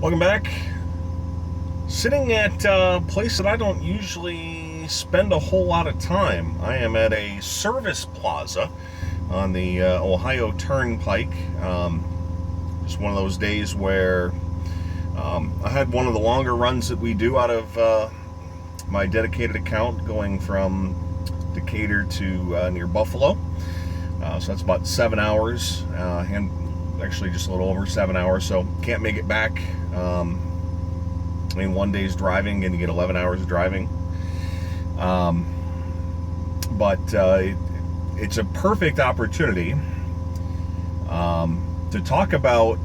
Welcome back. Sitting at a place that I don't usually spend a whole lot of time. I am at a service plaza on the Ohio Turnpike. Just one of those days where I had one of the longer runs that we do out of my dedicated account going from Decatur to near Buffalo. So that's about 7 hours, and actually just a little over 7 hours, so can't make it back. One day's driving and you get 11 hours of driving. But it's a perfect opportunity to talk about.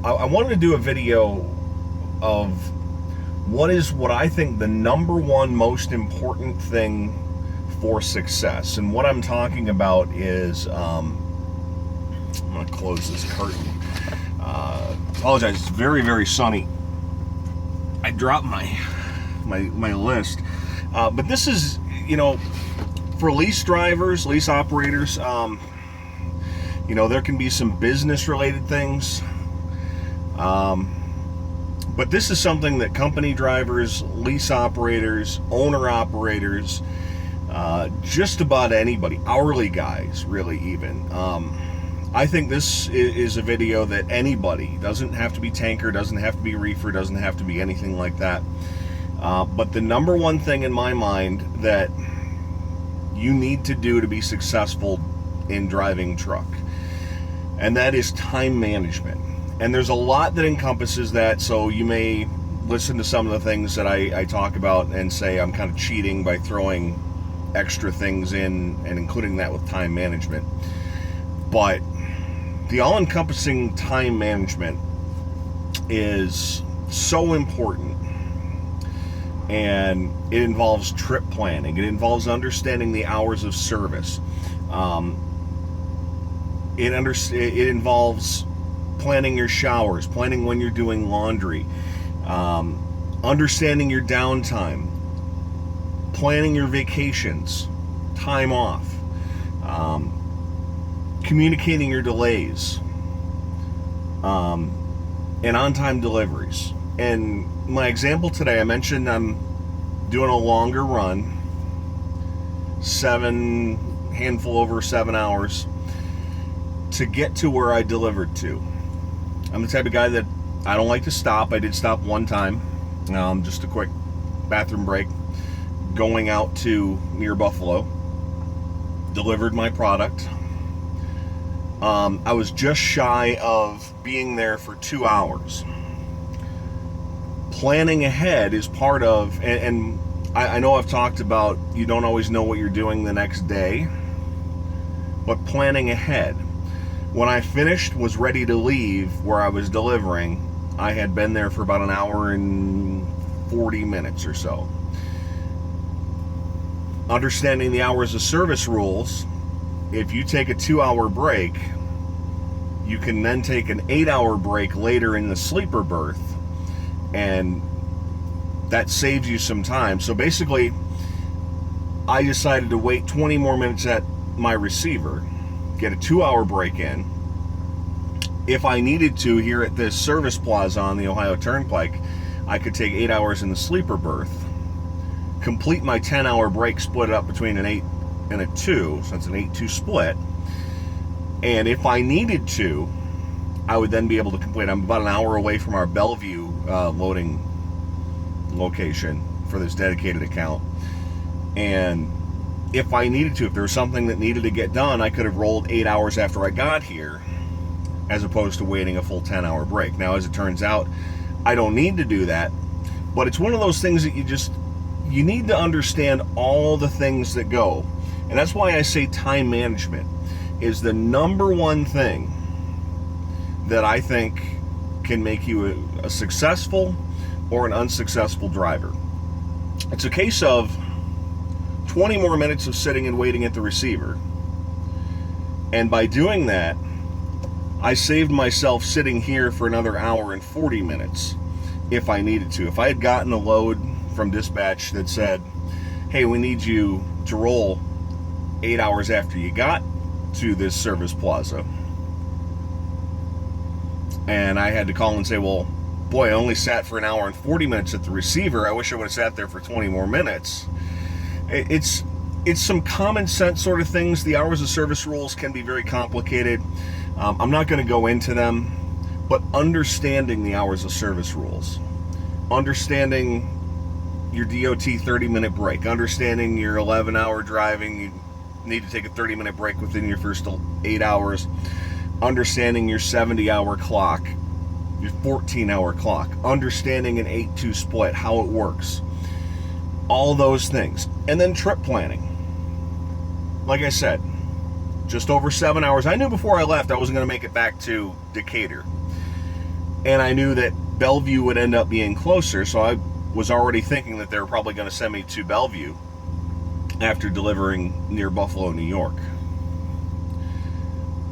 I wanted to do a video of what I think the number one most important thing for success. And what I'm talking about is, I'm going to close this curtain. Apologize, it's very, very sunny. I dropped my list. But this is, for lease drivers, lease operators, there can be some business related things. But this is something that company drivers, lease operators, owner operators, just about anybody, hourly guys, really even. I think this is a video that anybody, doesn't have to be tanker, doesn't have to be reefer, doesn't have to be anything like that. But the number one thing in my mind that you need to do to be successful in driving truck, and that is time management. And there's a lot that encompasses that, so you may listen to some of the things that I talk about and say I'm kind of cheating by throwing extra things in and including that with time management. But the all-encompassing time management is so important, and it involves trip planning. It involves understanding the hours of service. It involves planning your showers, planning when you're doing laundry, understanding your downtime, planning your vacations, time off, communicating your delays, and on-time deliveries. And my example today, I mentioned I'm doing a longer run, handful over 7 hours to get to where I delivered to. I'm the type of guy that I don't like to stop. I did stop one time, just a quick bathroom break, going out to near Buffalo, delivered my product. I was just shy of being there for 2 hours. Planning ahead is part of, and I know I've talked about you don't always know what you're doing the next day, but planning ahead. When I finished, was ready to leave where I was delivering, I had been there for about an hour and 40 minutes or so. Understanding the hours of service rules, if you take a 2-hour break, you can then take an 8-hour break later in the sleeper berth, and that saves you some time. So basically, I decided to wait 20 more minutes at my receiver, get a 2-hour break in. If I needed to, here at this service plaza on the Ohio Turnpike, I could take 8 hours in the sleeper berth, complete my 10-hour break, split it up between an 8 and a 2, so it's an 8-2 split. And if I needed to, I would then be able to complete. I'm about an hour away from our Bellevue loading location for this dedicated account. And if I needed to, if there was something that needed to get done, I could have rolled 8 hours after I got here, as opposed to waiting a full 10-hour break. Now, as it turns out, I don't need to do that, but it's one of those things that you need to understand all the things that go. And that's why I say time management is the number one thing that I think can make you a successful or an unsuccessful driver. It's a case of 20 more minutes of sitting and waiting at the receiver. And by doing that, I saved myself sitting here for another hour and 40 minutes if I needed to. If I had gotten a load from dispatch that said, hey, we need you to roll 8 hours after you got to this service plaza, And I had to call and say, well, boy, I only sat for an hour and 40 minutes at the receiver. I wish I would have sat there for 20 more minutes. It's some common sense sort of things. The hours of service rules can be very complicated. I'm not going to go into them, but understanding the hours of service rules, understanding your DOT 30-minute break, understanding your 11-hour driving, you need to take a 30-minute break within your first 8 hours, understanding your 70-hour clock, your 14-hour clock, understanding an 8-2 split, how it works, all those things. And then trip planning. Like I said, just over 7 hours. I knew before I left I wasn't going to make it back to Decatur. And I knew that Bellevue would end up being closer, so I was already thinking that they were probably going to send me to Bellevue after delivering near Buffalo, New York.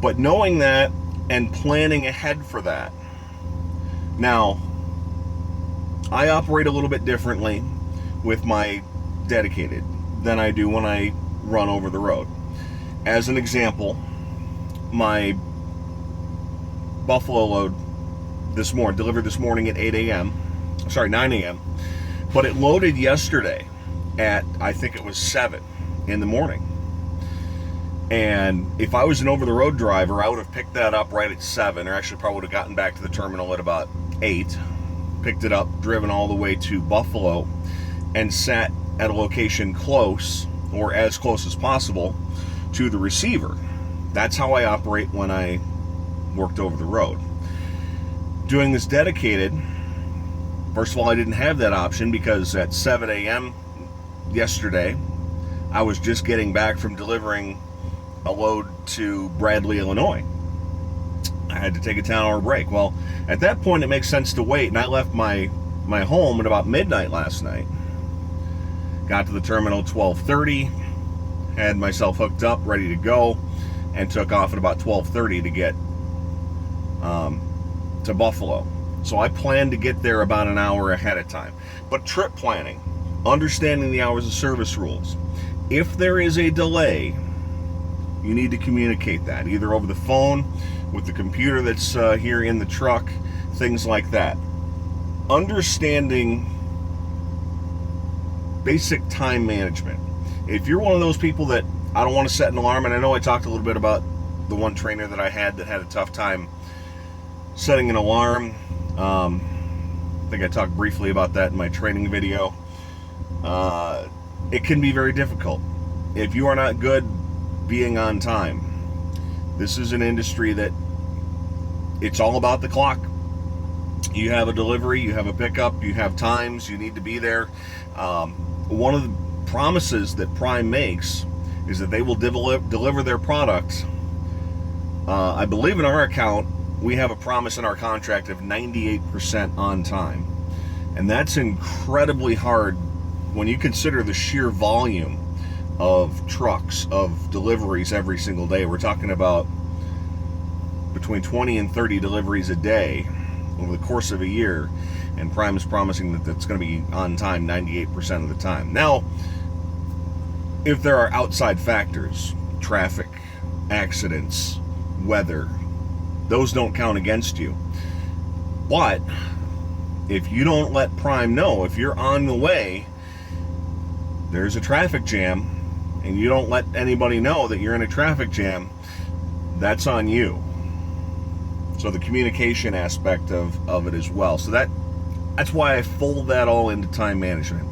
But knowing that and planning ahead for that. Now, I operate a little bit differently with my dedicated than I do when I run over the road. As an example, my Buffalo load delivered this morning at 9 a.m., but it loaded yesterday at, I think it was 7 in the morning. And if I was an over-the-road driver, I would have picked that up right at 7, or actually probably would have gotten back to the terminal at about 8, picked it up, driven all the way to Buffalo, and sat at a location close, or as close as possible, to the receiver. That's how I operate when I worked over the road. Doing this dedicated, first of all, I didn't have that option because at 7 a.m. yesterday, I was just getting back from delivering a load to Bradley, Illinois. I had to take a 10-hour break. Well, at that point, it makes sense to wait, and I left my home at about midnight last night. Got to the terminal 12:30, had myself hooked up, ready to go, and took off at about 12:30 to get to Buffalo. So I planned to get there about an hour ahead of time. But trip planning, understanding the hours of service rules. If there is a delay, you need to communicate that, either over the phone, with the computer that's here in the truck, things like that. Understanding basic time management. If you're one of those people that, I don't want to set an alarm, and I know I talked a little bit about the one trainer that I had that had a tough time setting an alarm. I think I talked briefly about that in my training video. It can be very difficult. If you are not good being on time, this is an industry that it's all about the clock. You have a delivery, you have a pickup, you have times, you need to be there. One of the promises that Prime makes is that they will deliver their product. I believe in our account, we have a promise in our contract of 98% on time. And that's incredibly hard when you consider the sheer volume of trucks, of deliveries every single day. We're talking about between 20 and 30 deliveries a day over the course of a year, and Prime is promising that that's going to be on time 98% of the time. Now, if there are outside factors, traffic, accidents, weather, those don't count against you. But if you don't let Prime know, if you're on the way, there's a traffic jam, and you don't let anybody know that you're in a traffic jam, that's on you. So the communication aspect of it as well. So that's why I fold that all into time management.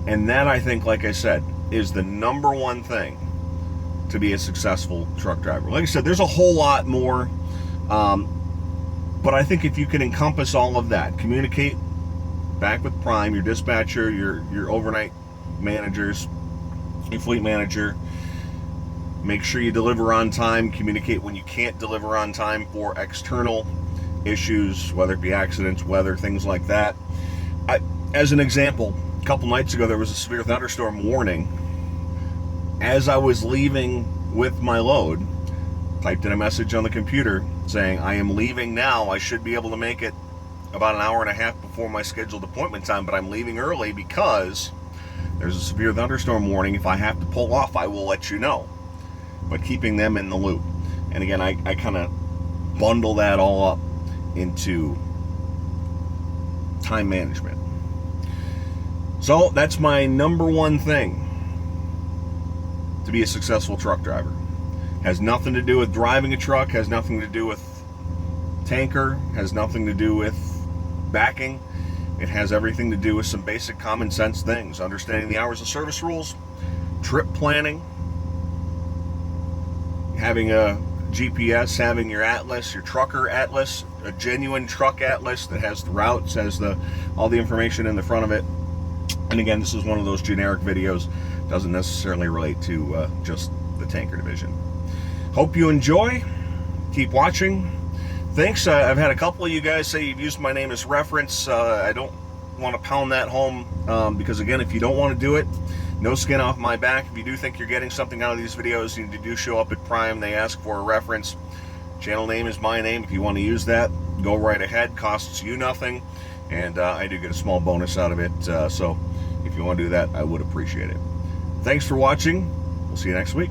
And that, I think, like I said, is the number one thing to be a successful truck driver. Like I said, there's a whole lot more, but I think if you can encompass all of that, communicate back with Prime, your dispatcher, your overnight managers, your fleet manager, make sure you deliver on time, communicate when you can't deliver on time for external issues, whether it be accidents, weather, things like that. As an example, a couple nights ago there was a severe thunderstorm warning. As I was leaving with my load, typed in a message on the computer saying, I am leaving now. I should be able to make it about an hour and a half before my scheduled appointment time, but I'm leaving early because there's a severe thunderstorm warning. If I have to pull off, I will let you know. But keeping them in the loop. And again, I kind of bundle that all up into time management. So that's my number one thing to be a successful truck driver. Has nothing to do with driving a truck, has nothing to do with tanker, has nothing to do with backing. It has everything to do with some basic common sense things. Understanding the hours of service rules, trip planning, having a GPS, having your atlas, your trucker atlas, a genuine truck atlas that has the routes, has all the information in the front of it. And again, this is one of those generic videos, doesn't necessarily relate to just the tanker division. Hope you enjoy. Keep watching. Thanks. I've had a couple of you guys say you've used my name as reference. I don't want to pound that home because, again, if you don't want to do it, no skin off my back. If you do think you're getting something out of these videos, you do show up at Prime, they ask for a reference. Channel name is my name. If you want to use that, go right ahead. Costs you nothing, and I do get a small bonus out of it. So if you want to do that, I would appreciate it. Thanks for watching. We'll see you next week.